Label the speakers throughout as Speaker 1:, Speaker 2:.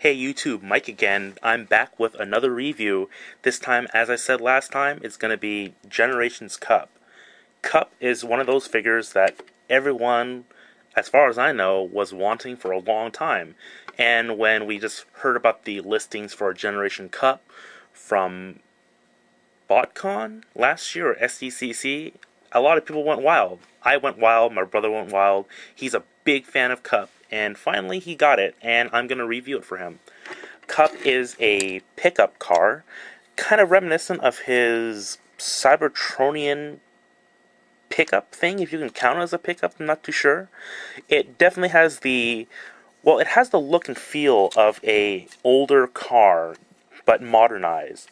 Speaker 1: Hey YouTube, Mike again. I'm back with another review. This time, as I said last time, it's going to be Generations Cup. Cup is one of those figures that everyone, as far as I know, was wanting for a long time. And when we just heard about the listings for Generation Cup from BotCon last year, or SDCC, a lot of people went wild. I went wild, my brother went wild. He's a big fan of Cup, and finally he got it, and I'm going to review it for him. Cup is a pickup car, kind of reminiscent of his Cybertronian pickup thing, if you can count it as a pickup, I'm not too sure. It definitely has it has the look and feel of a older car, but modernized,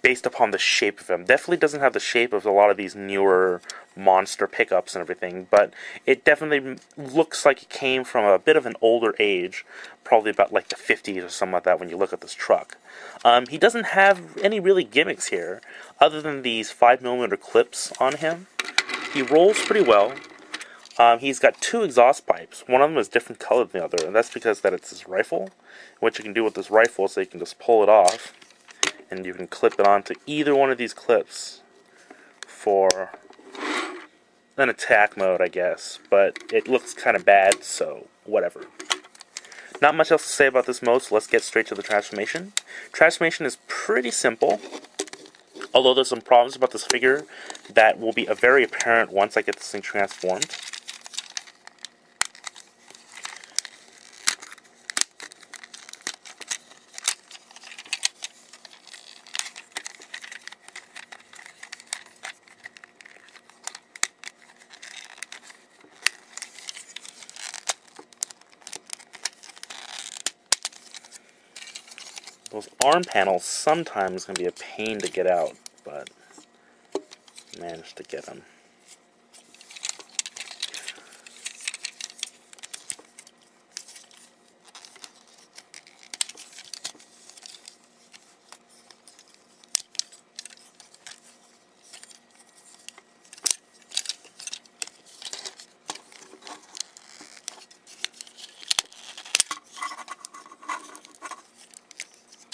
Speaker 1: based upon the shape of him. Definitely doesn't have the shape of a lot of these newer monster pickups and everything, but it definitely looks like it came from a bit of an older age, probably about like the 50s or something like that when you look at this truck. He doesn't have any really gimmicks here, other than these 5mm clips on him. He rolls pretty well. He's got two exhaust pipes. One of them is different colored than the other, and that's because it's his rifle. What you can do with this rifle is you can just pull it off, and you can clip it onto either one of these clips for an attack mode, I guess. But it looks kind of bad, so whatever. Not much else to say about this mode, so let's get straight to the transformation. Transformation is pretty simple, although there's some problems about this figure that will be very apparent once I get this thing transformed. Those arm panels sometimes can be a pain to get out, but managed to get them.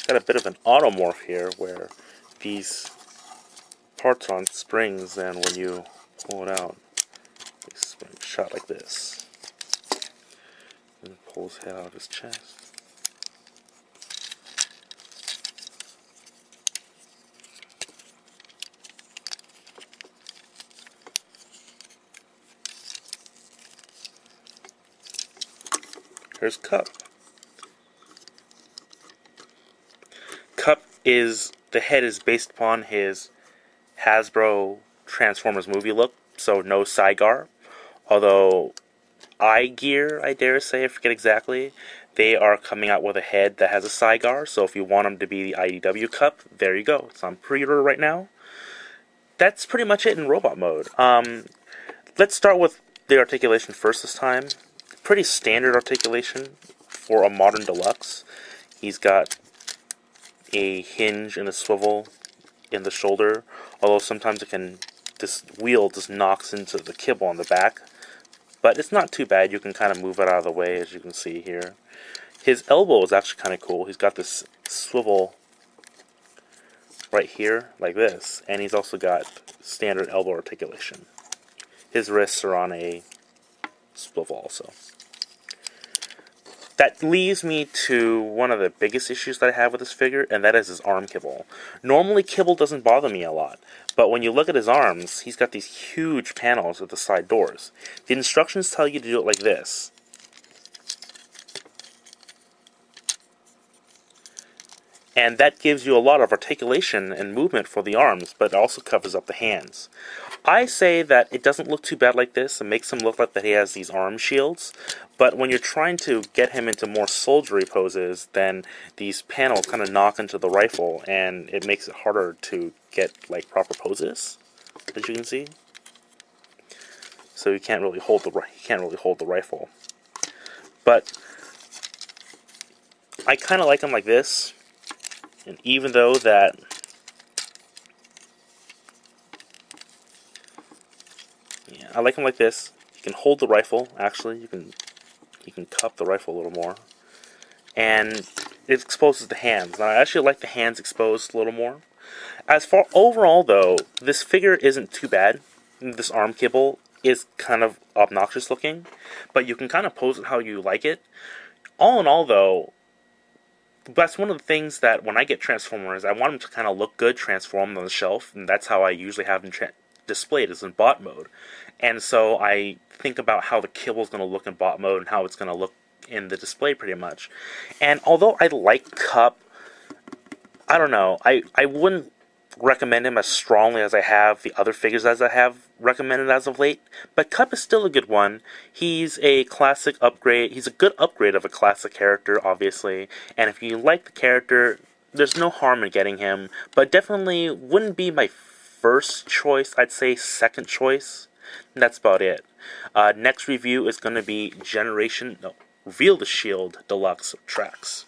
Speaker 1: Got a bit of an automorph here where these parts are on springs, and when you pull it out, they spring shot like this. And pull his head out of his chest. Here's Cup. Cup the head is based upon his Hasbro Transformers movie look, so no sidecar. Although eye gear, I dare say, I forget exactly, they are coming out with a head that has a sidecar, so if you want him to be the IDW Cup, there you go. It's on pre-order right now. That's pretty much it in robot mode. Let's start with the articulation first this time. Pretty standard articulation for a modern Deluxe. He's got a hinge and a swivel in the shoulder, although sometimes this wheel just knocks into the kibble on the back, but it's not too bad. You can kind of move it out of the way, as you can see here. His elbow is actually kind of cool. He's got this swivel right here like this, and he's also got standard elbow articulation. His wrists are on a swivel also. That leaves me to one of the biggest issues that I have with this figure, and that is his arm kibble. Normally, kibble doesn't bother me a lot, but when you look at his arms, he's got these huge panels at the side doors. The instructions tell you to do it like this. And that gives you a lot of articulation and movement for the arms, but it also covers up the hands. I say that it doesn't look too bad like this. It makes him look like that he has these arm shields. But when you're trying to get him into more soldiery poses, then these panels kind of knock into the rifle, and it makes it harder to get like proper poses, as you can see. So he can't really hold the rifle. But I kind of like him like this. And even though that I like him like this. You can hold the rifle, actually. You can cup the rifle a little more. And it exposes the hands. Now, I actually like the hands exposed a little more. As far overall, though, this figure isn't too bad. This arm cable is kind of obnoxious looking, but you can kind of pose it how you like it. All in all, though, that's one of the things that when I get Transformers, I want them to kind of look good transformed on the shelf, and that's how I usually have them displayed, is in bot mode. And so I think about how the kibble is going to look in bot mode and how it's going to look in the display pretty much. And although I like Cup, I don't know, I wouldn't recommend him as strongly as I have the other figures as I have recommended as of late, but Cup is still a good one. He's a classic upgrade. He's a good upgrade of a classic character, obviously, and if you like the character, there's no harm in getting him, but definitely wouldn't be my first choice. I'd say second choice. And that's about it. Next review is going to be Reveal the Shield Deluxe Tracks.